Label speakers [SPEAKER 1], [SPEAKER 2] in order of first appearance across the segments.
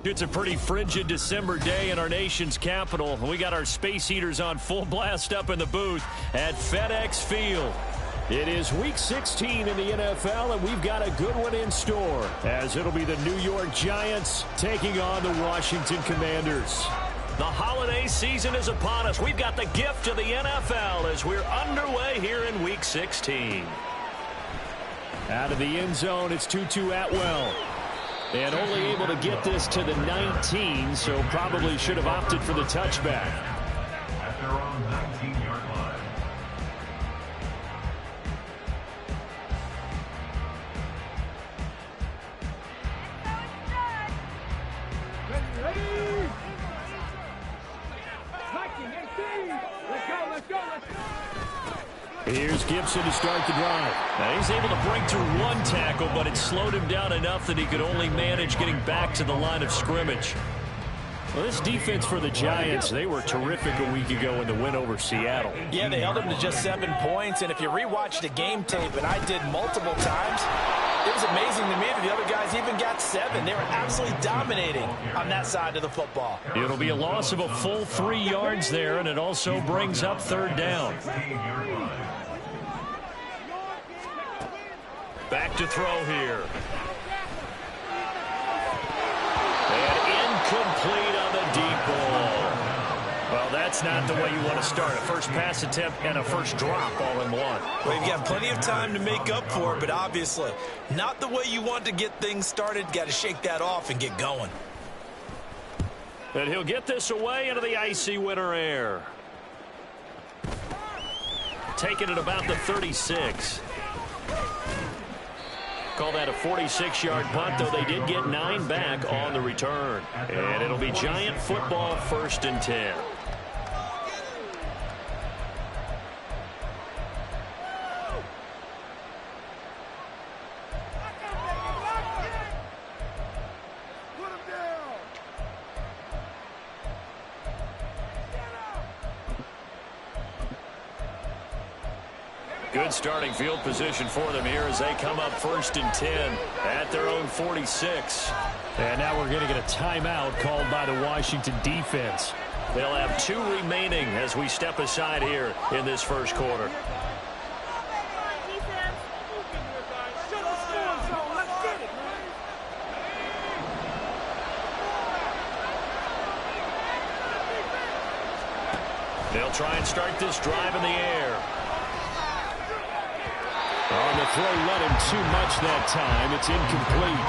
[SPEAKER 1] It's a pretty frigid December day in our nation's capital. We got our space heaters on full blast up in the booth at FedEx Field. It is Week 16 in the NFL, and we've got a good one in store, as it'll be the New York Giants taking on the Washington Commanders. The holiday season is upon us. We've got the gift of the NFL as we're underway here in Week 16. Out of the end zone, it's Tutu Atwell. And only able to get this to the 19, so probably should have opted for the touchback.
[SPEAKER 2] At their own 19-yard line.
[SPEAKER 1] Here's Gibson to start the drive. Now he's able to break through one tackle, but it slowed him down enough that he could only manage getting back to the line of scrimmage. Well, this defense for the Giants, they were terrific a week ago in the win over Seattle.
[SPEAKER 3] Yeah, they held them to just 7 points, and if you rewatch the game tape, and I did multiple times, it was amazing to me that the other guys even got 7. They were absolutely dominating on that side of the football.
[SPEAKER 1] It'll be a loss of a full 3 yards there, and it also brings up 3rd down. Back to throw here. And incomplete on the deep ball. Well, that's not the way you want to start. A first pass attempt and a first drop all in one.
[SPEAKER 3] Well, you've got plenty of time to make up for it, but obviously not the way you want to get things started. Got to shake that off and get going.
[SPEAKER 1] And he'll get this away into the icy winter air. Taking it about the 36. Call that a 46-yard punt, though they did get 9 back on the return. And it'll be Giant football, 1st and 10. Good starting field position for them here as they come up 1st and 10 at their own 46. And now we're going to get a timeout called by the Washington defense. They'll have 2 remaining as we step aside here in this first quarter. They'll try and start this drive in the air. On the throw, let him too much that time. It's incomplete.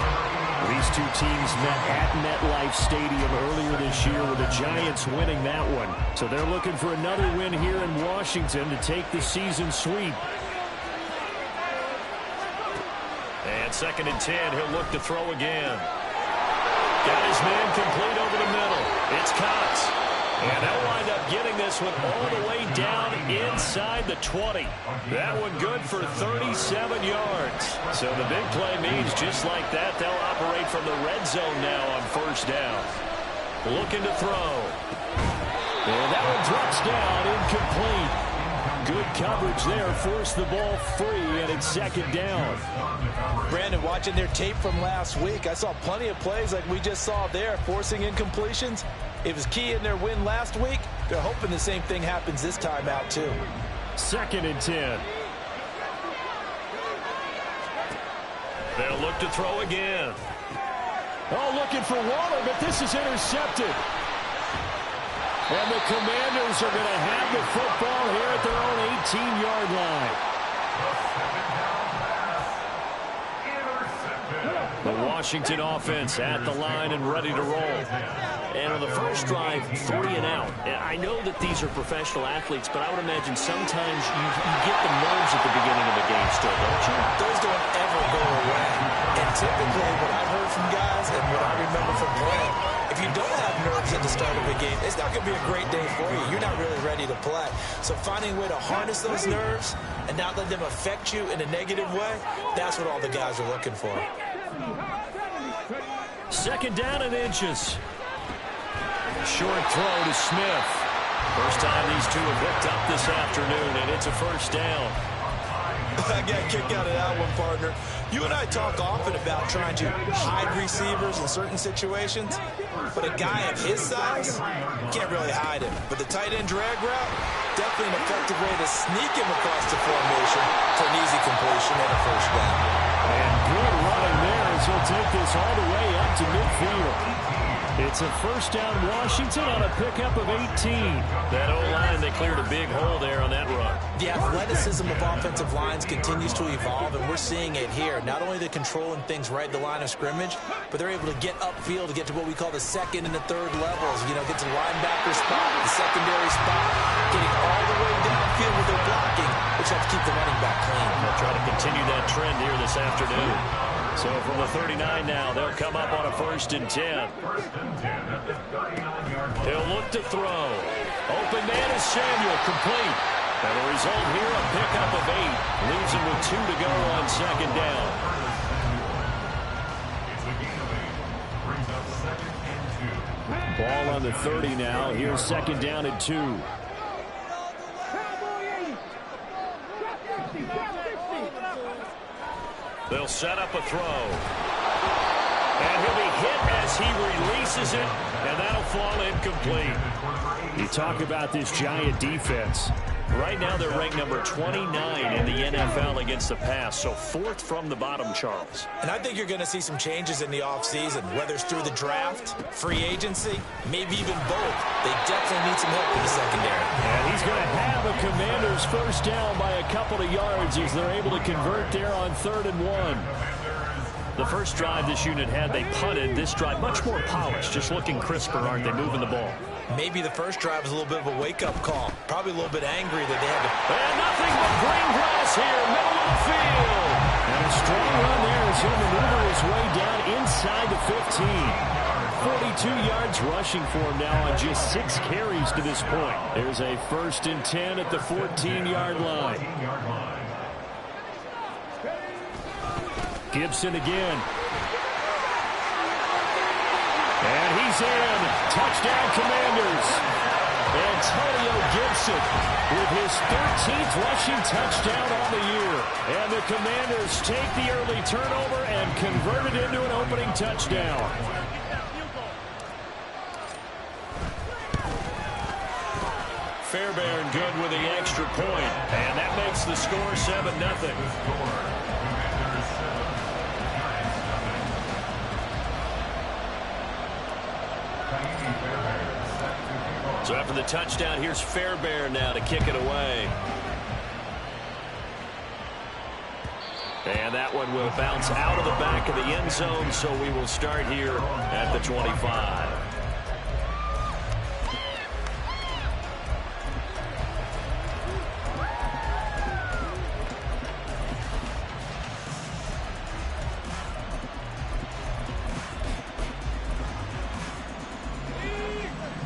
[SPEAKER 1] These 2 teams met at MetLife Stadium earlier this year with the Giants winning that one. So they're looking for another win here in Washington to take the season sweep. And 2nd and 10, he'll look to throw again. Got his man complete over the middle. It's Cox. And they'll wind up getting this one all the way down inside the 20. That one good for 37 yards. So the big play means just like that, they'll operate from the red zone now on 1st down. Looking to throw. And that one drops down, incomplete. Good coverage there, forced the ball free, and it's 2nd down.
[SPEAKER 3] Brandon, watching their tape from last week, I saw plenty of plays like we just saw there, forcing incompletions. It was key in their win last week. They're hoping the same thing happens this time out, too.
[SPEAKER 1] 2nd and 10. They'll look to throw again. Oh, looking for Waller, but this is intercepted. And the Commanders are going to have the football here at their own 18-yard line. The Washington offense at the line and ready to roll. And on the first drive, 3 and out. And I know that these are professional athletes, but I would imagine sometimes you get the nerves at the beginning of the game still, don't you?
[SPEAKER 3] Those don't ever go away. And typically what I've heard from guys and what I remember from playing, if you don't have nerves at the start of a game, it's not going to be a great day for you. You're not really ready to play. So finding a way to harness those nerves and not let them affect you in a negative way, that's what all the guys are looking for.
[SPEAKER 1] 2nd down and inches. Short throw to Smith. First time these 2 have hooked up this afternoon, and it's a 1st down.
[SPEAKER 3] I got a kick out of that one, partner. You and I talk often about trying to hide receivers in certain situations, but a guy of his size, you can't really hide him. But the tight end drag route, definitely an effective way to sneak him across the formation for an easy completion and a first down.
[SPEAKER 1] And good running there as he'll take this all the way up to midfield. It's a first down Washington on a pickup of 18. That O-line, they cleared a big hole there on that run.
[SPEAKER 3] The athleticism of offensive lines continues to evolve, and we're seeing it here. Not only they're controlling things right at the line of scrimmage, but they're able to get upfield to get to what we call the second and the third levels. You know, get to the linebacker spot, the secondary spot, getting all the way downfield with their blocking, which helps keep the running back clean.
[SPEAKER 1] They'll try to continue that trend here this afternoon. So from the 39 now, they'll come up on a 1st and 10. He'll look to throw. Open man is Samuel, complete. And the result here, a pickup of 8. Leaves him with 2 to go on 2nd down. Ball on the 30 now. Here's 2nd down and 2. They'll set up a throw. And he'll be hit as he releases it, and that'll fall incomplete. You talk about this Giant defense. Right now they're ranked number 29 in the NFL against the pass, so 4th from the bottom, Charles.
[SPEAKER 3] And I think you're going to see some changes in the offseason, whether it's through the draft, free agency, maybe even both. They definitely need some help in the secondary.
[SPEAKER 1] And he's going to have a Commanders first down by a couple of yards as they're able to convert there on 3rd and 1. The first drive this unit had, they punted. This drive, much more polished, just looking crisper, aren't they, moving the ball?
[SPEAKER 3] Maybe the first drive was a little bit of a wake-up call. Probably a little bit angry that they had to...
[SPEAKER 1] And nothing but green grass here, middle of the field. And a strong run there as he'll maneuver his way down inside the 15. 42 yards rushing for him now on just 6 carries to this point. There's a 1st and 10 at the 14-yard line. Gibson again. And he's in. Touchdown, Commanders. Antonio Gibson with his 13th rushing touchdown on the year. And the Commanders take the early turnover and convert it into an opening touchdown. Fairbairn good with the extra point. And that makes the score 7-0. So after the touchdown, here's Fairbairn now to kick it away. And that one will bounce out of the back of the end zone, so we will start here at the 25.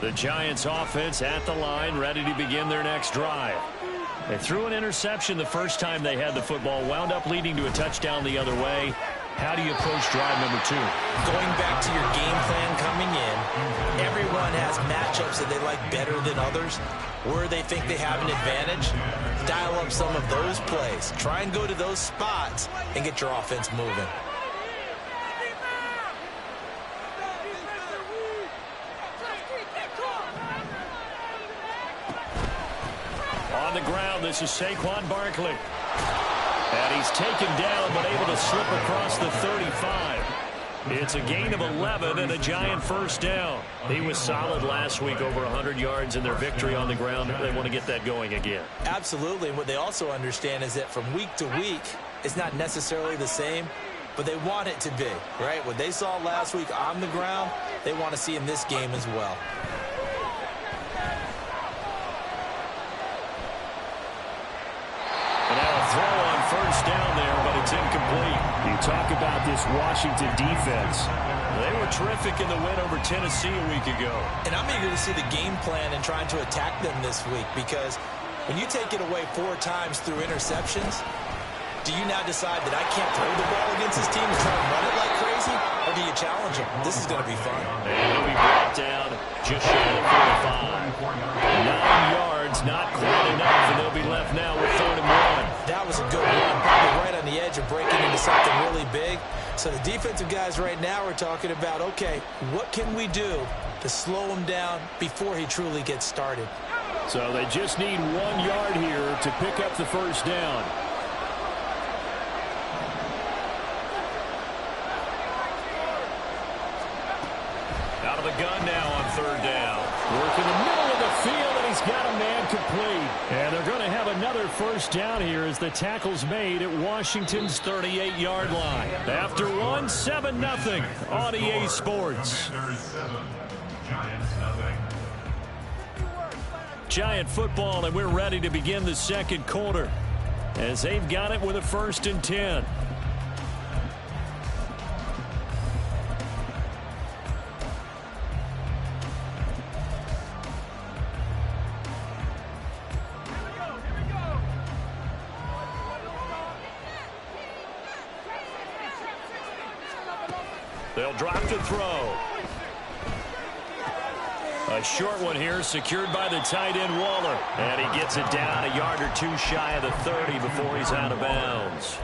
[SPEAKER 1] The Giants offense at the line, ready to begin their next drive. They threw an interception the first time they had the football, wound up leading to a touchdown the other way. How do you approach drive number 2?
[SPEAKER 3] Going back to your game plan coming in, everyone has matchups that they like better than others. Where they think they have an advantage, dial up some of those plays. Try and go to those spots and get your offense moving.
[SPEAKER 1] On the ground, this is Saquon Barkley. And he's taken down, but able to slip across the 35. It's a gain of 11 and a Giant first down. He was solid last week, over 100 yards in their victory on the ground. They want to get that going again.
[SPEAKER 3] Absolutely. And what they also understand is that from week to week, it's not necessarily the same, but they want it to be, right? What they saw last week on the ground, they want to see in this game as well.
[SPEAKER 1] Throw on first down there, but it's incomplete. You talk about this Washington defense. They were terrific in the win over Tennessee a week ago.
[SPEAKER 3] And I'm eager to see the game plan and trying to attack them this week, because when you take it away 4 times through interceptions, do you now decide that I can't throw the ball against this team and try to run it like crazy, or do you challenge them? This is going to be fun.
[SPEAKER 1] And he'll be brought down just shy of 45. 9 yards, not quite enough, and they'll be left now with 3rd and 1.
[SPEAKER 3] That was a good run, probably right on the edge of breaking into something really really big. So the defensive guys right now are talking about, okay, what can we do to slow him down before he truly gets started?
[SPEAKER 1] So they just need 1 yard here to pick up the first down. Out of the gun now on third down. Work in the middle of the field, and he's got a man complete. And they're going to have another first down here as the tackle's made at Washington's 38-yard line. After 1, 7-0 on EA Sports.
[SPEAKER 2] Giants nothing.
[SPEAKER 1] Giant football, and we're ready to begin the second quarter as they've got it with a 1st and 10. They'll drop to throw. A short one here, secured by the tight end Waller. And he gets it down a yard or 2 shy of the 30 before he's out of bounds.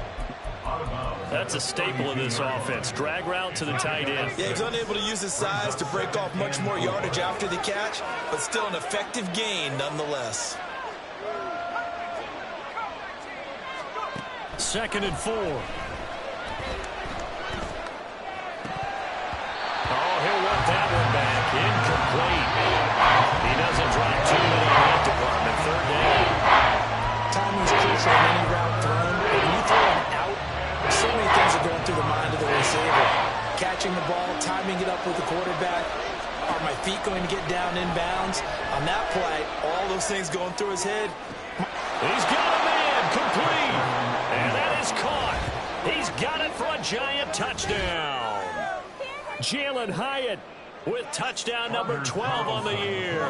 [SPEAKER 1] That's a staple of this offense. Drag route to the tight end.
[SPEAKER 3] Yeah, he's unable to use his size to break off much more yardage after the catch, but still an effective gain nonetheless.
[SPEAKER 1] 2nd and 4. Oh, he'll want that one back. Incomplete. He doesn't drop 2 in the right department. 3rd down.
[SPEAKER 3] Timing's crucial on any route thrown. When you throw an out, so many things are going through the mind of the receiver. Catching the ball, timing it up with the quarterback. Are my feet going to get down in bounds? On that play, all those things going through his head.
[SPEAKER 1] He's got a man complete. And that is caught. He's got it for a Giant touchdown. Jalen Hyatt with touchdown number 12 on the year.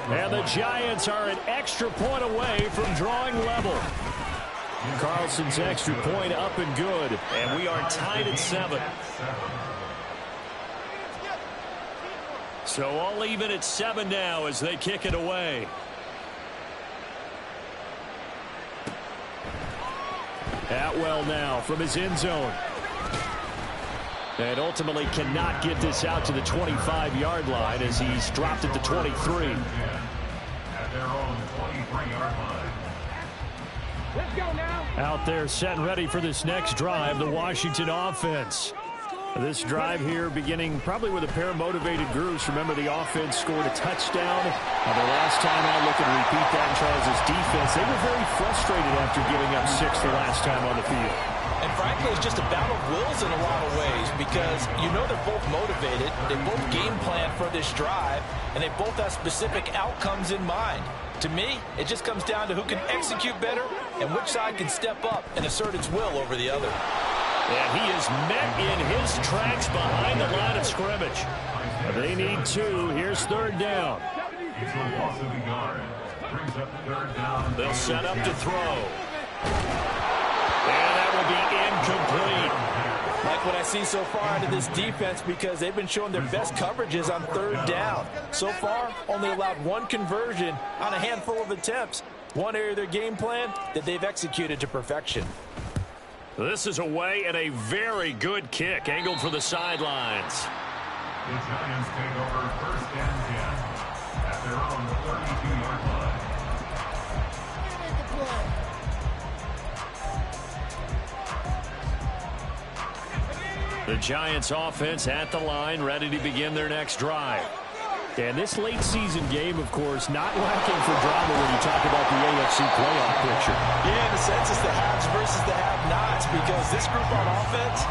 [SPEAKER 1] And the Giants are an extra point away from drawing level. Carlson's extra point up and good. And we are tied at 7. So all even at 7 now as they kick it away. Atwell now from his end zone. And ultimately cannot get this out to the 25-yard line as he's dropped at the 23.
[SPEAKER 2] At their own 23-yard line.
[SPEAKER 4] Let's go now.
[SPEAKER 1] Out there set and ready for this next drive, the Washington offense. This drive here beginning probably with a pair of motivated groups. Remember, the offense scored a touchdown. The last time I look and repeat that, Charles' defense, they were very frustrated after giving up 6 the last time on the field.
[SPEAKER 3] And frankly, it's just a battle of wills in a lot of ways because you know they're both motivated. They both game plan for this drive, and they both have specific outcomes in mind. To me, it just comes down to who can execute better and which side can step up and assert its will over the other.
[SPEAKER 1] And he is met in his tracks behind the line of scrimmage. They need 2. Here's 3rd down.
[SPEAKER 2] It's a loss of a yard. Brings up 3rd down.
[SPEAKER 1] They'll set up to throw. And that will be incomplete.
[SPEAKER 3] Like what I see so far out of this defense because they've been showing their best coverages on 3rd down. So far, only allowed 1 conversion on a handful of attempts. One area of their game plan that they've executed to perfection.
[SPEAKER 1] This is away and a very good kick angled for the sidelines.
[SPEAKER 2] The Giants take over 1st and 10 at their own 32-yard line.
[SPEAKER 1] The Giants offense at the line, ready to begin their next drive. And this late season game, of course, not lacking for drama when you talk about the AFC playoff picture.
[SPEAKER 3] Yeah, in a sense, it's the haves versus the have-nots because this group on offense,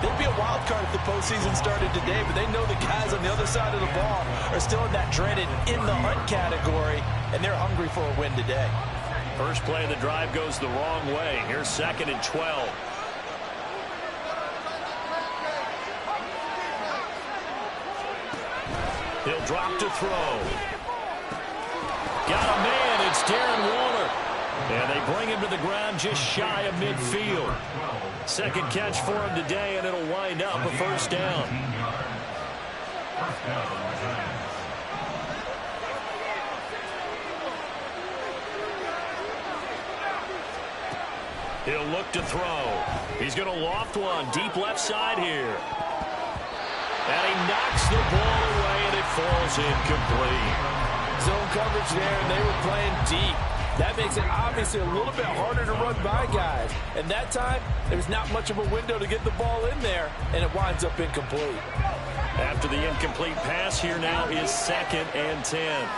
[SPEAKER 3] they'd be a wild card if the postseason started today, but they know the guys on the other side of the ball are still in that dreaded in-the-hunt category, and they're hungry for a win today.
[SPEAKER 1] First play of the drive goes the wrong way. Here's 2nd and 12. He'll drop to throw. Got a man. It's Darren Waller. And they bring him to the ground just shy of midfield. 2nd catch for him today, and it'll wind up a 1st down.
[SPEAKER 2] First down on the Giants.
[SPEAKER 1] He'll look to throw. He's going to loft one deep left side here. And he knocks the ball away, and it falls incomplete.
[SPEAKER 3] Zone coverage there, and they were playing deep. That makes it obviously a little bit harder to run by guys. And that time, there's not much of a window to get the ball in there, and it winds up incomplete.
[SPEAKER 1] After the incomplete pass, here now is 2nd and 10.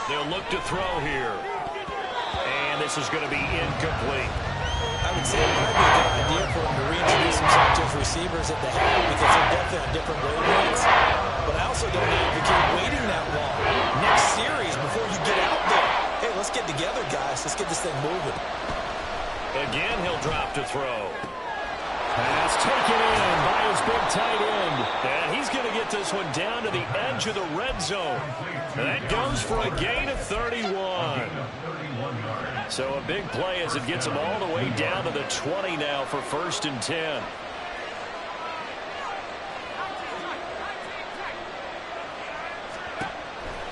[SPEAKER 1] They'll look to throw here. And this is going to be incomplete.
[SPEAKER 3] I would say it might be a good idea for him to reintroduce himself to his receivers at the half because they're definitely on different wavelengths. But I also don't advocate waiting that long. Next series before you get out there. Hey, let's get together, guys. Let's get this thing moving.
[SPEAKER 1] Again, he'll drop to throw. Pass taken in by his big tight end. And he's going to get this one down to the edge of the red zone. And that goes for a gain of 31. So a big play as it gets him all the way down to the 20 now for 1st and 10.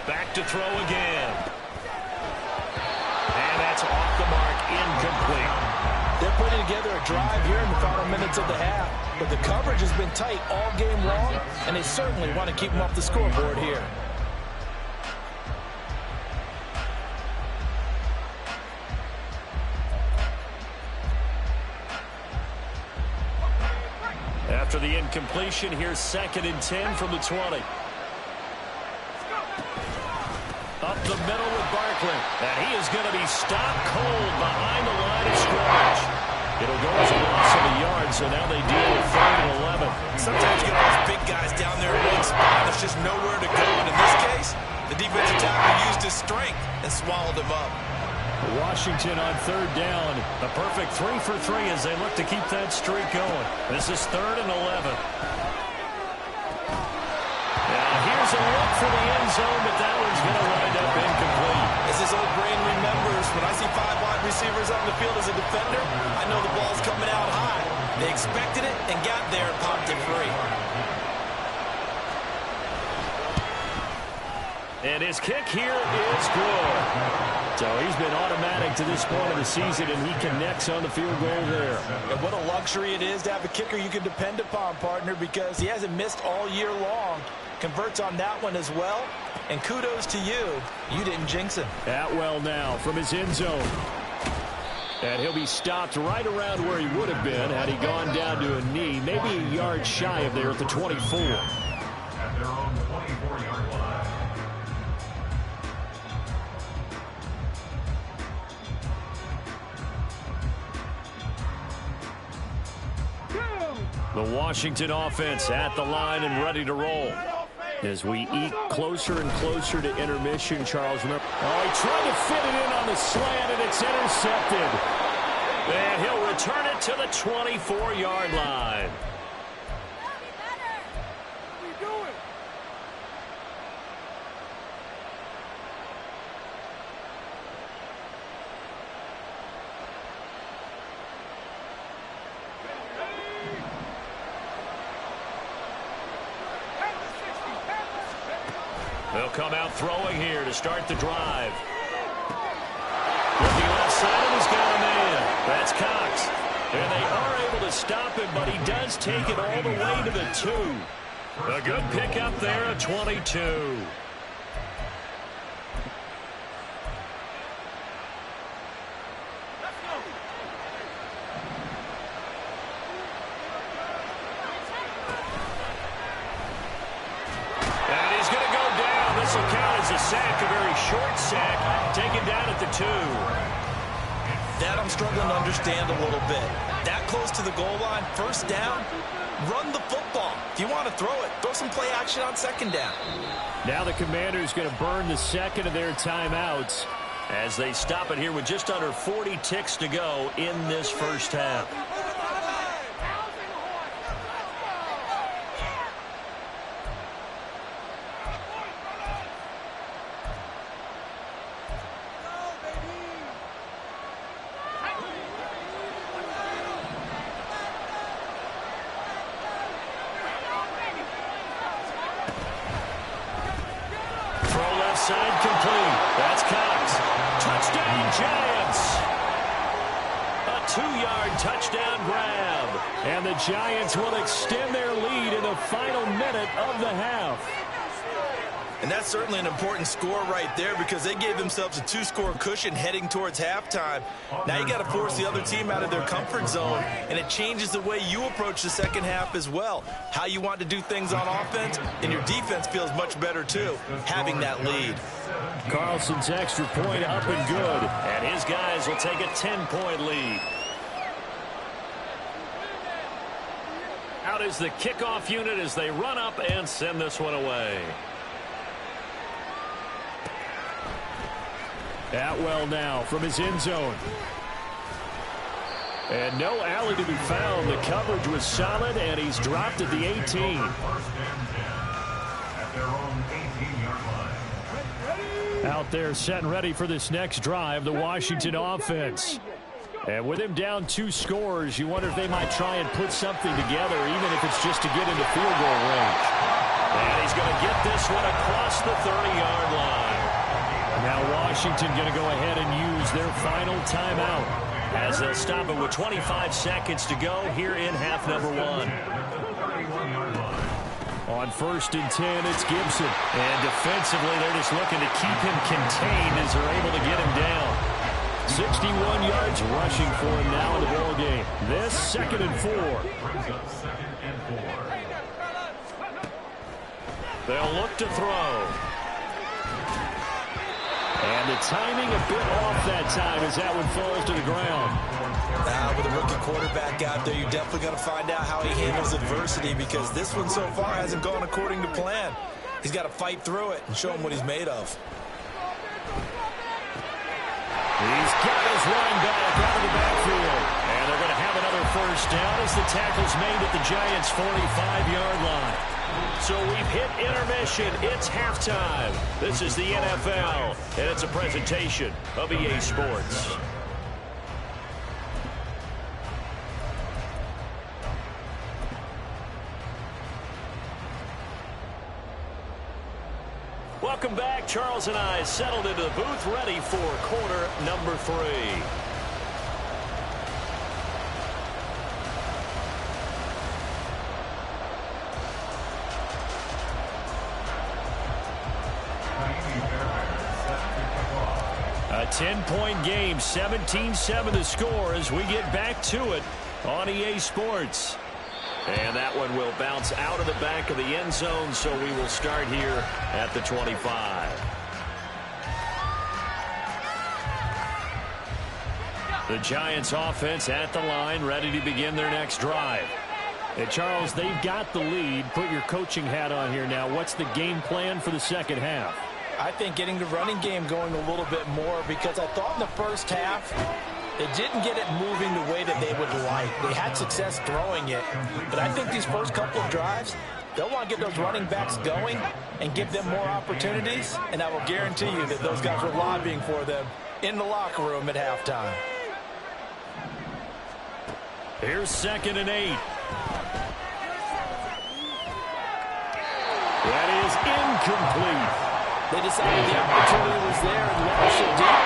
[SPEAKER 1] Back to throw again. And that's off the mark, incomplete.
[SPEAKER 3] They're putting together a drive here in the final minutes of the half. But the coverage has been tight all game long, and they certainly want to keep them off the scoreboard here.
[SPEAKER 1] After the incompletion, here's 2nd and 10 from the 20. Up the middle with Barkley. And he is going to be stopped cold behind the line of scrimmage. It'll go as a loss of a yard, so now they deal with 3rd and 11.
[SPEAKER 3] Sometimes you get all those big guys down there in one spot. There's just nowhere to go. And in this case, the defensive tackle used his strength and swallowed him up.
[SPEAKER 1] Washington on 3rd down. A perfect 3 for 3 as they look to keep that streak going. This is 3rd and 11. Now here's a look for the end zone, but that one's going to wind up incomplete.
[SPEAKER 3] As his old brain remembers, when I see 5 wide receivers on the field as a defender, I know the ball's coming out high. They expected it and got there and popped it free.
[SPEAKER 1] And his kick here is good. So he's been automatic to this point of the season, and he connects on the field goal there.
[SPEAKER 3] And what a luxury it is to have a kicker you can depend upon, partner, because he hasn't missed all year long. Converts on that one as well. And kudos to you. You didn't jinx him.
[SPEAKER 1] Atwell now from his end zone. And he'll be stopped right around where he would have been had he gone down to a knee, maybe a yard shy of there at the 24.
[SPEAKER 2] At their own 24-yard line.
[SPEAKER 1] The Washington offense at the line and ready to roll. As we eke closer and closer to intermission, Charles. Remember, he tried to fit it in on the slant, and it's intercepted. And he'll return it to the 24-yard line. They'll come out throwing here to start the drive. Looking left side, and he's got a man. That's Cox. And they are able to stop him, but he does take it all the way to the 2. A good pickup there at 22. This will count as a sack, a very short sack, taken down at the 2.
[SPEAKER 3] That I'm struggling to understand a little bit. That close to the goal line, 1st down, run the football. If you want to throw it, throw some play action on 2nd down.
[SPEAKER 1] Now the Commanders going to burn the second of their timeouts as they stop it here with just under 40 ticks to go in this first half. Side complete. That's Cox. Touchdown, Giants. 2-yard touchdown grab. And the Giants will extend their lead in the final minute of the half.
[SPEAKER 3] And that's certainly an important score right there because they gave themselves a 2-score cushion heading towards halftime. Now you got to force the other team out of their comfort zone, and it changes the way you approach the second half as well. How you want to do things on offense, and your defense feels much better too, having that lead.
[SPEAKER 1] Carlson's extra point up and good, and his guys will take a 10-point lead. Out is the kickoff unit as they run up and send this one away. Atwell now from his end zone. And no alley to be found. The coverage was solid, and he's dropped at the 18.
[SPEAKER 2] First and 10 at their own 18-yard line.
[SPEAKER 1] Out there set and ready for this next drive, the Washington offense. And with him down 2 scores, you wonder if they might try and put something together, even if it's just to get into field goal range. And he's going to get this one across the 30-yard line. Now Washington going to go ahead and use their final timeout as they'll stop it with 25 seconds to go here in half number 1. On 1st and 10, it's Gibson. And defensively, they're just looking to keep him contained as they're able to get him down. 61 yards rushing for him now in the ball game. This 2nd and 4. They'll look to throw. And the timing a bit off that time as that one falls to the ground.
[SPEAKER 3] Now, with a rookie quarterback out there, you're definitely going to find out how he handles adversity because this one so far hasn't gone according to plan. He's got to fight through it and show him what he's made of.
[SPEAKER 1] He's got his running back out of the backfield. And they're going to have another first down as the tackle's made at the Giants' 45-yard line. So we've hit intermission. It's halftime. This is the NFL, and it's a presentation of EA Sports. Welcome back. Charles and I settled into the booth, ready for quarter number 3. A 10-point game, 17-7 the score as we get back to it on EA Sports. And that one will bounce out of the back of the end zone, so we will start here at the 25. The Giants offense at the line, ready to begin their next drive. And Charles, they've got the lead. Put your coaching hat on here now. What's the game plan for the second half?
[SPEAKER 3] I think getting the running game going a little bit more because I thought in the first half they didn't get it moving the way that they would like. They had success throwing it. But I think these first couple of drives, they'll want to get those running backs going and give them more opportunities. And I will guarantee you that those guys were lobbying for them in the locker room at halftime.
[SPEAKER 1] Here's 2nd and 8. That is incomplete.
[SPEAKER 3] They decided the opportunity was there and launched it deep.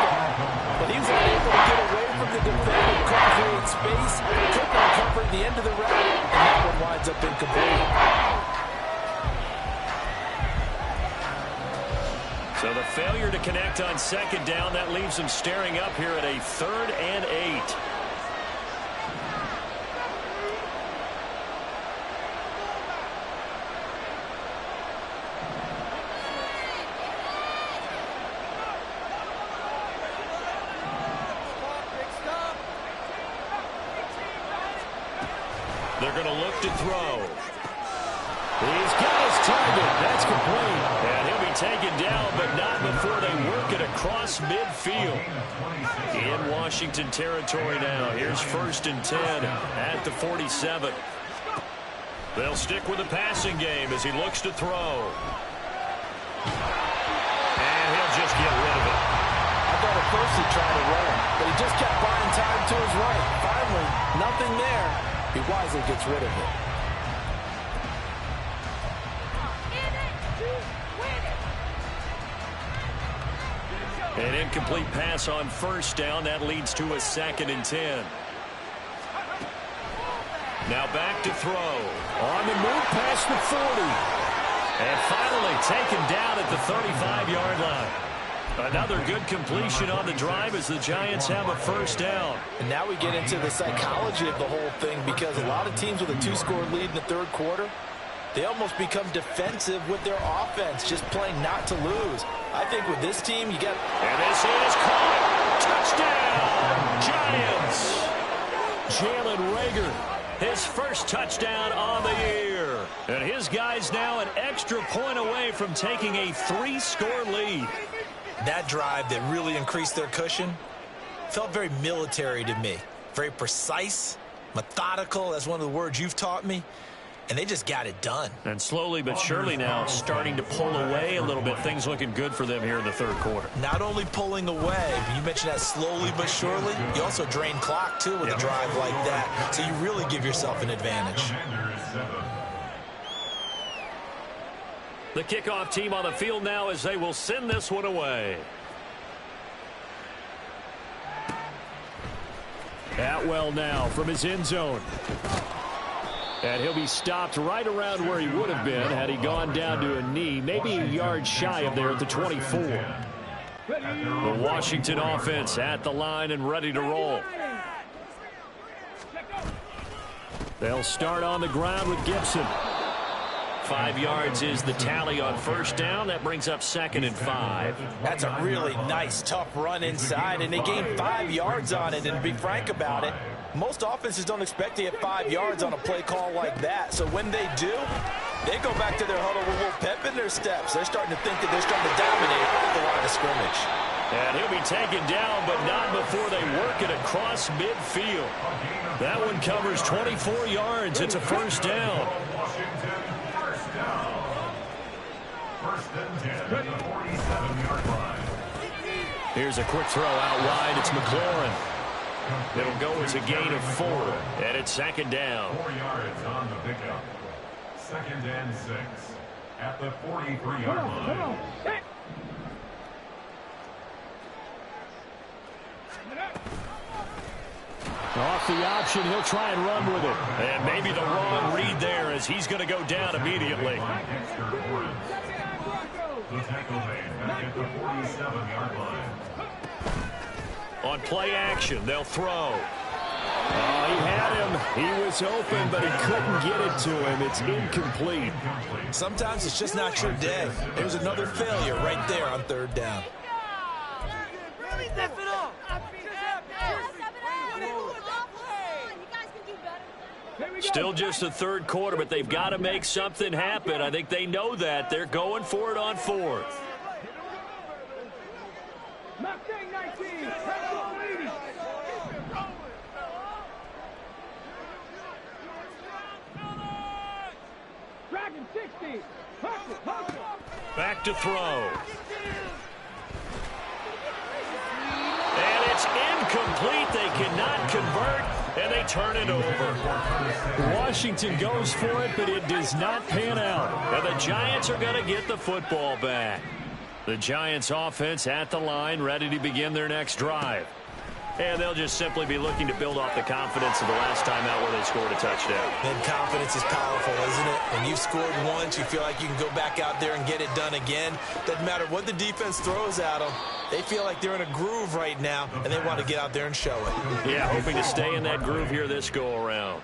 [SPEAKER 3] But he was unable to get away from the defender, couldn't create space, couldn't recover at the end of the route, and that one winds up incomplete.
[SPEAKER 1] So the failure to connect on 2nd down, that leaves them staring up here at a 3rd and 8. They're going to look to throw. He's got his target. That's complete. And he'll be taken down, but not before they work it across midfield. In Washington territory now. Here's 1st and 10 at the 47. They'll stick with the passing game as he looks to throw. And he'll just get rid of it.
[SPEAKER 3] I thought at first he tried to run, but he just kept buying time to his right. Finally, nothing there. He wisely gets rid of it.
[SPEAKER 1] An incomplete pass on 1st down. That leads to a 2nd and 10. Now back to throw. On the move past the 40. And finally taken down at the 35-yard line. Another good completion on the drive as the Giants have a first down.
[SPEAKER 3] And now we get into the psychology of the whole thing, because a lot of teams with a 2-score lead in the third quarter, they almost become defensive with their offense, just playing not to lose. I think with this team, you got...
[SPEAKER 1] And this is caught. Touchdown, Giants. Jalen Reagor, his first touchdown on the year. And his guys now an extra point away from taking a 3-score lead.
[SPEAKER 3] That drive that really increased their cushion felt very military to me. Very precise, methodical. That's one of the words you've taught me. And they just got it done.
[SPEAKER 1] And slowly but surely now starting to pull away a little bit. Things looking good for them here in the third quarter.
[SPEAKER 3] Not only pulling away, you mentioned that slowly but surely, you also drain clock, too, with a drive like that. So you really give yourself an advantage.
[SPEAKER 1] The kickoff team on the field now as they will send this one away. Atwell now from his end zone. And he'll be stopped right around where he would have been had he gone down to a knee, maybe a yard shy of there at the 24. The Washington offense at the line and ready to roll. They'll start on the ground with Gibson. 5 yards is the tally on first down. That brings up 2nd and 5.
[SPEAKER 3] That's a really nice, tough run inside, and they gained 5 yards on it. And to be frank about it, most offenses don't expect to get 5 yards on a play call like that. So when they do, they go back to their huddle with a little pep in their steps. They're starting to think that they're starting to dominate the line of scrimmage.
[SPEAKER 1] And he'll be taken down, but not before they work it across midfield. That one covers 24 yards. It's a first down.
[SPEAKER 2] First and 10 at the 47-yard line.
[SPEAKER 1] Here's a quick throw out wide. It's McLaurin. It'll go as a gain of 4, and it's 2nd down.
[SPEAKER 2] 4 yards on the pickup. 2nd and 6 at the 43-yard line.
[SPEAKER 1] Off the option, he'll try and run with it. And maybe the wrong read there as he's going to go down immediately.
[SPEAKER 2] The tackle made back at the 47-yard line.
[SPEAKER 1] On play action, they'll throw. Oh, he had him. He was open, but he couldn't get it to him. It's incomplete.
[SPEAKER 3] Sometimes it's just not your day. There's another failure right there on 3rd down.
[SPEAKER 1] Still just the third quarter, but they've got to make something happen. I think they know that. They're going for it on 4th. Back to throw. And it's incomplete. They cannot convert, and they turn it over. Washington goes for it, but it does not pan out. And the Giants are going to get the football back. The Giants offense at the line, ready to begin their next drive. And they'll just simply be looking to build off the confidence of the last time out where they scored a touchdown.
[SPEAKER 3] And confidence is powerful, isn't it? When you've scored once, you feel like you can go back out there and get it done again. Doesn't matter what the defense throws at them. They feel like they're in a groove right now, and they want to get out there and show it.
[SPEAKER 1] Yeah, hoping to stay in that groove here this go-around.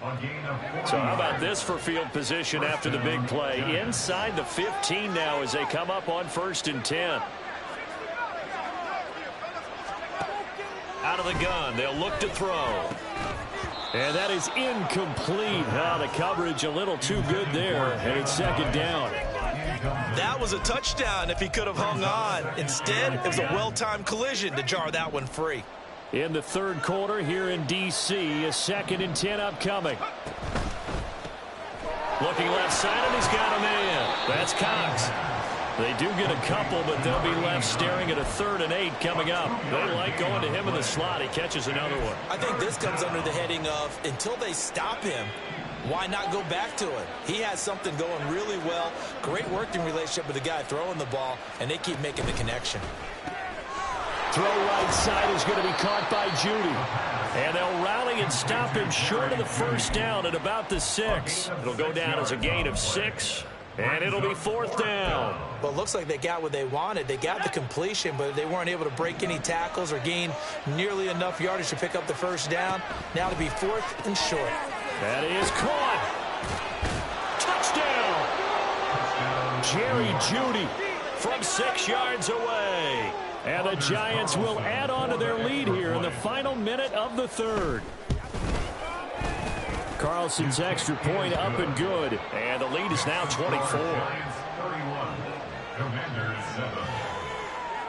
[SPEAKER 1] So how about this for field position after the big play? Inside the 15 now as they come up on 1st and 10. Out of the gun, they'll look to throw. And that is incomplete. The coverage a little too good there, and it's 2nd down.
[SPEAKER 3] That was a touchdown if he could have hung on. Instead, it was a well-timed collision to jar that one free.
[SPEAKER 1] In the third quarter here in D.C., a 2nd and 10 upcoming. Looking left side, and he's got a man. That's Cox. They do get a couple, but they'll be left staring at a 3rd and 8 coming up. They like going to him in the slot. He catches another one.
[SPEAKER 3] I think this comes under the heading of until they stop him, why not go back to him? He has something going really well. Great working relationship with the guy throwing the ball, and they keep making the connection.
[SPEAKER 1] Throw right side is going to be caught by Judy. And they'll rally and stop him short of the first down at about the 6. It'll go down as a gain of 6, and it'll be 4th down.
[SPEAKER 3] Well, it looks like they got what they wanted. They got the completion, but they weren't able to break any tackles or gain nearly enough yardage to pick up the first down. Now to be 4th and short.
[SPEAKER 1] That is caught. Touchdown. Jerry Jeudy from 6 yards away. And the Giants will add on to their lead here in the final minute of the 3rd. Carlson's extra point up and good. And the lead is now 24.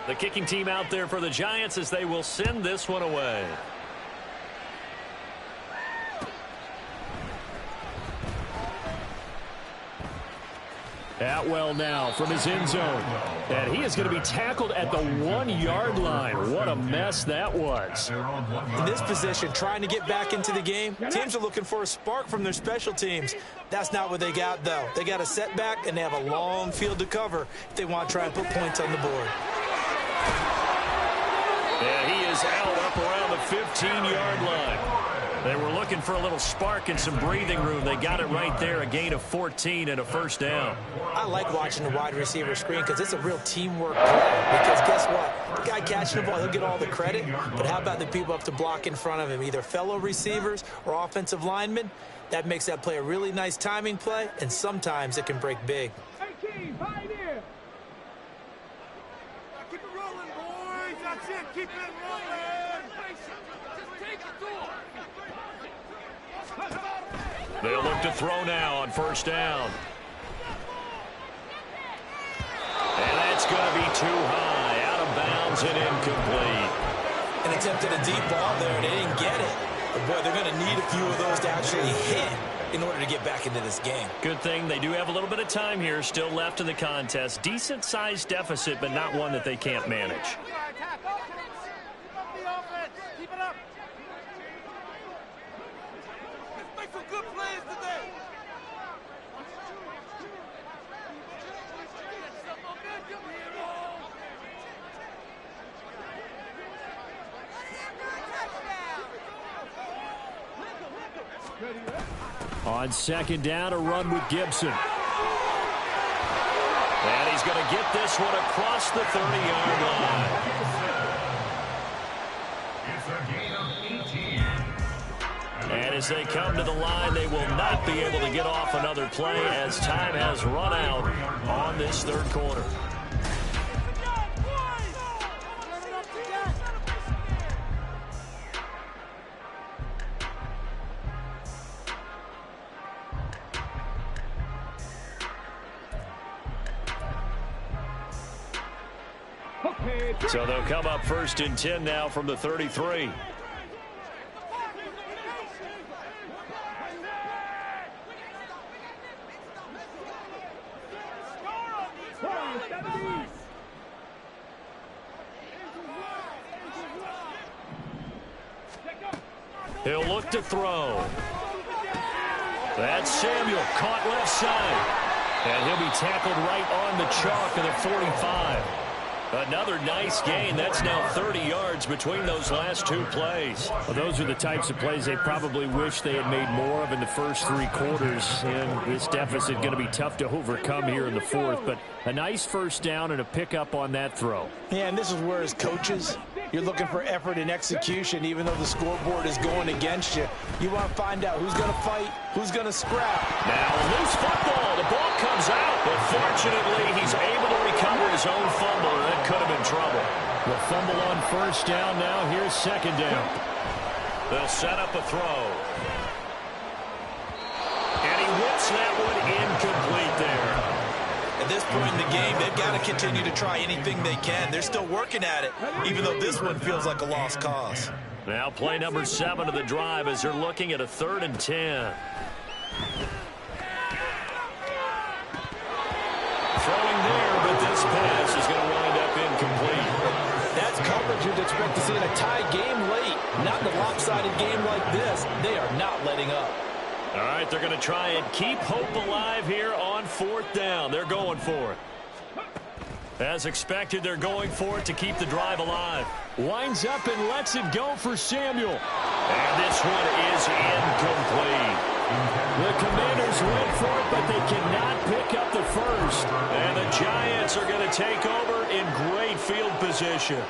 [SPEAKER 1] The kicking team out there for the Giants as they will send this one away. Atwell now from his end zone. And he is going to be tackled at the 1-yard line. What a mess that was.
[SPEAKER 3] In this position, trying to get back into the game, teams are looking for a spark from their special teams. That's not what they got, though. They got a setback, and they have a long field to cover if they want to try and put points on the board.
[SPEAKER 1] And he is out up around the 15-yard line. They were looking for a little spark and some breathing room. They got it right there, a gain of 14 and a first down.
[SPEAKER 3] I like watching the wide receiver screen because it's a real teamwork play. Because guess what? The guy catching the ball, he'll get all the credit. But how about the people up to block in front of him, either fellow receivers or offensive linemen? That makes that play a really nice timing play, and sometimes it can break big.
[SPEAKER 4] Hey, team, pioneer. Keep it rolling, boys. That's it. Keep it rolling. Just take it to him.
[SPEAKER 1] They'll look to throw now on first down. And that's going to be too high, out of bounds and incomplete.
[SPEAKER 3] An attempt at a deep ball there, and they didn't get it. But, boy, they're going to need a few of those to actually hit in order to get back into this game.
[SPEAKER 1] Good thing they do have a little bit of time here still left in the contest. Decent-sized deficit, but not one that they can't manage.
[SPEAKER 4] Keep it up. Make some good plays today.
[SPEAKER 1] On second down, a run with Gibson. And he's going to get this one across the 30-yard line.
[SPEAKER 2] It's a gain of 18.
[SPEAKER 1] And as they come to the line, they will not be able to get off another play as time has run out on this 3rd quarter. So they'll come up 1st and 10 now from the 33. He'll look to throw. That's Samuel, caught left side. And he'll be tackled right on the chalk of the 45. Another nice gain. That's now 30 yards between those last 2 plays. Well, those are the types of plays they probably wish they had made more of in the first 3 quarters. And this deficit going to be tough to overcome here in the 4th. But a nice first down and a pickup on that throw.
[SPEAKER 3] Yeah, and this is where as coaches, you're looking for effort and execution, even though the scoreboard is going against you. You want to find out who's going to fight, who's going to scrap.
[SPEAKER 1] Now a loose football. The ball comes out, but fortunately he's able to recover his own fumble, and that could have been trouble. The fumble on first down. Now here's second down. They'll set up a throw. And he whips that one incomplete there.
[SPEAKER 3] At this point in the game, they've got to continue to try anything they can. They're still working at it, even though this one feels like a lost cause.
[SPEAKER 1] Now play number 7 of the drive as they're looking at a 3rd and 10. Throwing there, but this pass is going to wind up incomplete.
[SPEAKER 3] That's coverage you'd expect to see in a tie game late. Not in a lopsided game like this. They are not letting up.
[SPEAKER 1] All right, they're going to try and keep hope alive here on 4th down. They're going for it. As expected, they're going for it to keep the drive alive. Winds up and lets it go for Samuel. And this one is incomplete. The Commanders went for it, but they cannot pick up the first. And the Giants are going to take over in great field position.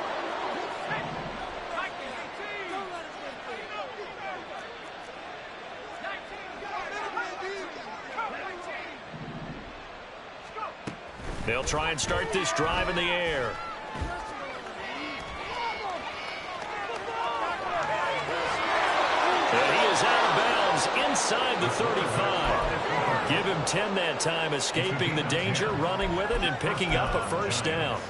[SPEAKER 1] They'll try and start this drive in the air. And he is out of bounds inside the 35. Give him 10 that time, escaping the danger, running with it, and picking up a first down.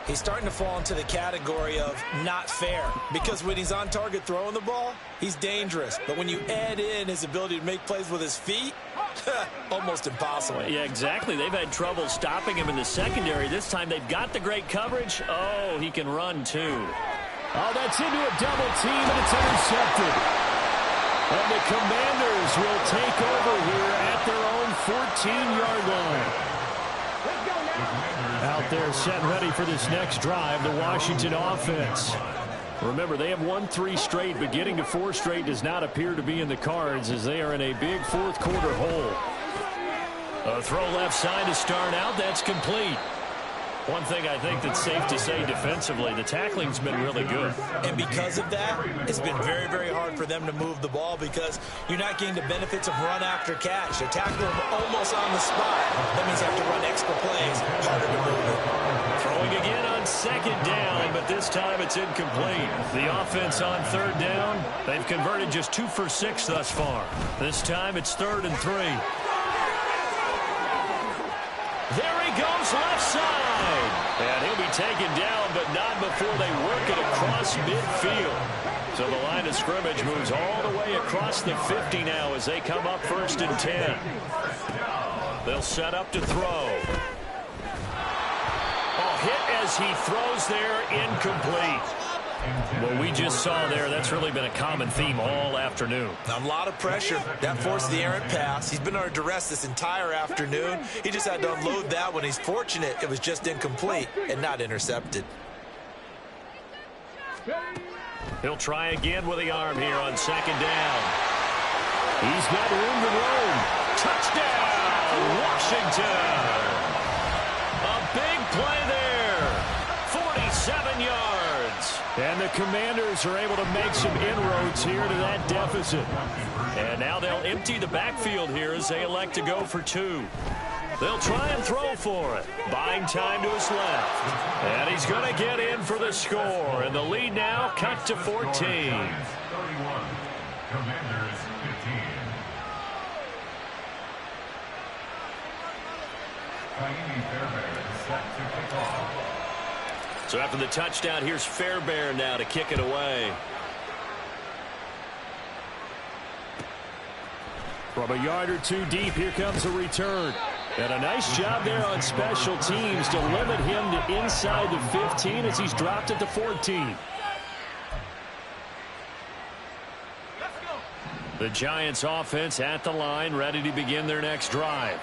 [SPEAKER 3] He's starting to fall into the category of not fair, because when he's on target throwing the ball, he's dangerous. But when you add in his ability to make plays with his feet, almost impossible.
[SPEAKER 1] Yeah, exactly. They've had trouble stopping him in the secondary. This time they've got the great coverage. Oh, he can run too.
[SPEAKER 5] Oh, that's into a double team, and it's intercepted. And the Commanders will take over here at their own 14-yard line. Out there set ready for this next drive, the Washington offense. Remember, they have won 3 straight, but getting to 4 straight does not appear to be in the cards as they are in a big fourth-quarter hole. A throw left side to start out. That's complete. One thing I think that's safe to say defensively, the tackling's been really good.
[SPEAKER 3] And because of that, it's been very, very hard for them to move the ball because you're not getting the benefits of run after catch. They're tackling them almost on the spot. That means you have to run extra plays, harder to move it.
[SPEAKER 1] Throwing again on second down, but this time it's incomplete. The offense on third down, they've converted just 2 for 6 thus far. This time it's 3rd and 3. There he goes left side. And he'll be taken down, but not before they work it across midfield. So the line of scrimmage moves all the way across the 50 now as they come up 1st and 10. They'll set up to throw. Hit as he throws there, incomplete. What we just saw there, that's really been a common theme all afternoon.
[SPEAKER 3] A lot of pressure. That forced the errant pass. He's been under duress this entire afternoon. He just had to unload that one. He's fortunate it was just incomplete and not intercepted.
[SPEAKER 1] He'll try again with the arm here on second down. He's got room to roam. Touchdown, Washington. A big play there. 47 yards.
[SPEAKER 5] And the Commanders are able to make some inroads here to that deficit.
[SPEAKER 1] And now they'll empty the backfield here as they elect to go for 2. They'll try and throw for it. Buying time to his left. And he's going to get in for the score. And the lead now cut to 14.
[SPEAKER 2] 31. Commanders 15. Kaimi Fairbairn set to kick off.
[SPEAKER 1] So after the touchdown, here's Fairbairn now to kick it away.
[SPEAKER 5] From a yard or 2 deep, here comes a return. And a nice job there on special teams to limit him to inside the 15 as he's dropped at the 14.
[SPEAKER 1] The Giants offense at the line, ready to begin their next drive.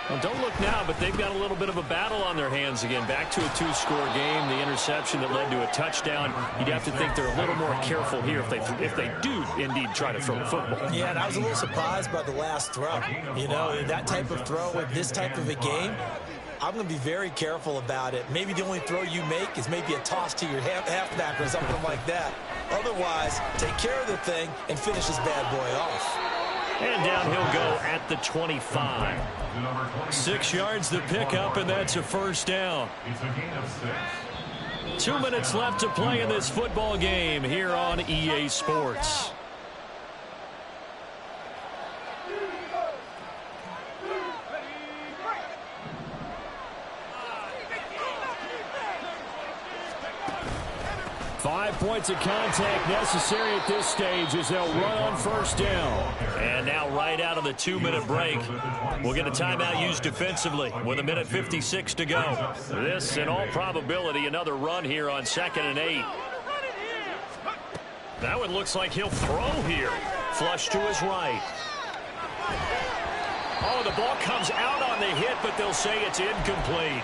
[SPEAKER 1] Well, don't look now, but they've got a little bit of a battle on their hands again. Back to a 2-score game. The interception that led to a touchdown. You'd have to think they're a little more careful here if they do indeed try to throw the football.
[SPEAKER 3] Yeah, and I was a little surprised by the last throw. You know, that type of throw with this type of a game, I'm going to be very careful about it. Maybe the only throw you make is maybe a toss to your halfback or something like that. Otherwise, take care of the thing and finish this bad boy off.
[SPEAKER 1] And down he'll go at the 25. 6 yards to pick up, and that's a first down.
[SPEAKER 2] It's a gain of 6.
[SPEAKER 1] 2 minutes left to play in this football game here on EA Sports.
[SPEAKER 5] Five points of contact necessary at this stage as they'll run on first down.
[SPEAKER 1] And now right out of the 2-minute break, we'll get a timeout used defensively with 1:56 to go. This, in all probability, another run here on 2nd and 8. That one looks like he'll throw here. Flush to his right. Oh, the ball comes out on the hit, but they'll say it's incomplete.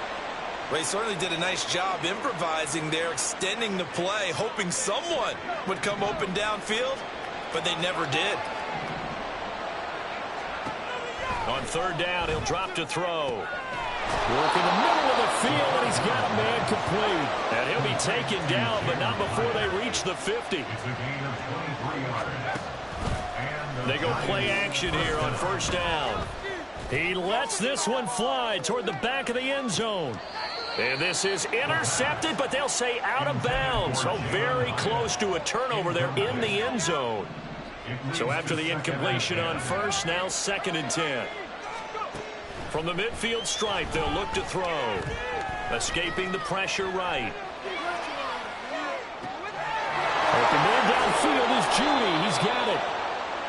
[SPEAKER 3] Well, he certainly did a nice job improvising there, extending the play, hoping someone would come open downfield, but they never did.
[SPEAKER 1] On third down, he'll drop to throw. Work in the middle of the field, and he's got a man complete. And he'll be taken down, but not before they reach the 50.
[SPEAKER 2] It's a gain of 23 yards. And
[SPEAKER 1] They go play action here on first down. He lets this one fly toward the back of the end zone. And this is intercepted, but they'll say out of bounds. So very close to a turnover there in the end zone. So after the incompletion on first, now 2nd and 10. From the midfield stripe, they'll look to throw. Escaping the pressure right. Open man downfield is Judy. He's got it.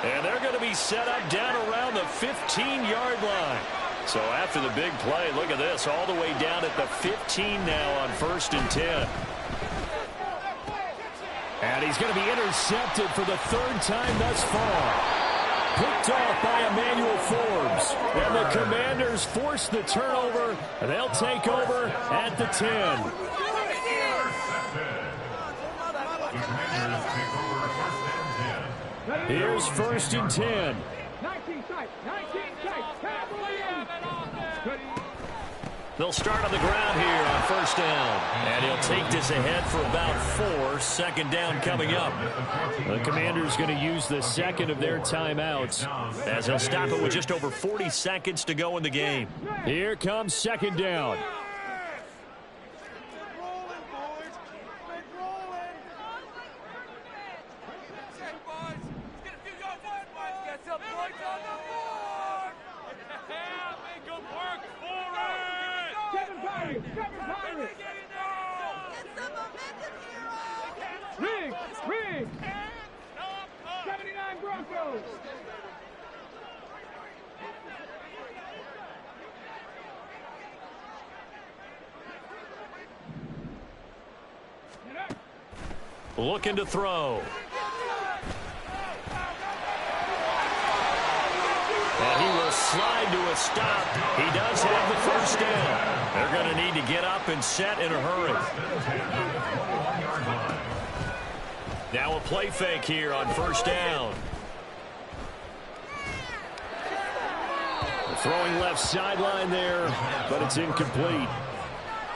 [SPEAKER 1] And they're going to be set up down around the 15-yard line. So after the big play, look at this, all the way down at the 15 now on 1st and 10. And he's going to be intercepted for the 3rd time thus far. Picked off by Emmanuel Forbes. And the Commanders force the turnover. And they'll take over at the 10. Here's 1st and 10.
[SPEAKER 4] 19 tight.
[SPEAKER 1] They'll start on the ground here on first down. And he'll take this ahead for about 4. 2nd down coming up. The Commanders going to use the 2nd of their timeouts as they'll stop it with just over 40 seconds to go in the game. Here comes 2nd down.
[SPEAKER 4] Rig! 79 Broncos!
[SPEAKER 1] Looking to throw. And he will slide to a stop. He does have the first down. They're going to need to get up and set in a hurry. Now a play fake here on first down. Throwing left sideline there, but it's incomplete.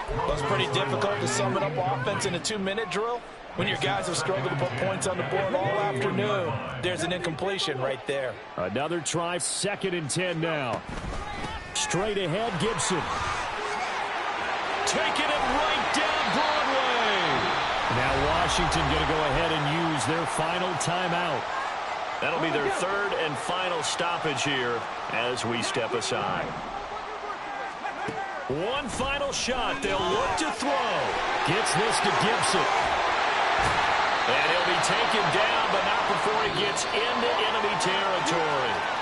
[SPEAKER 3] Well, it's pretty difficult to sum it up offense in a 2-minute drill. When your guys have struggled to put points on the board all afternoon, there's an incompletion right there.
[SPEAKER 1] Another try, 2nd and 10 now. Straight ahead, Gibson. Taking it right down Broadway. Now Washington going to go ahead and use their final timeout. That'll be their 3rd and final stoppage here as we step aside. One final shot. They'll look to throw. Gets this to Gibson. And he'll be taken down, but not before he gets into enemy territory.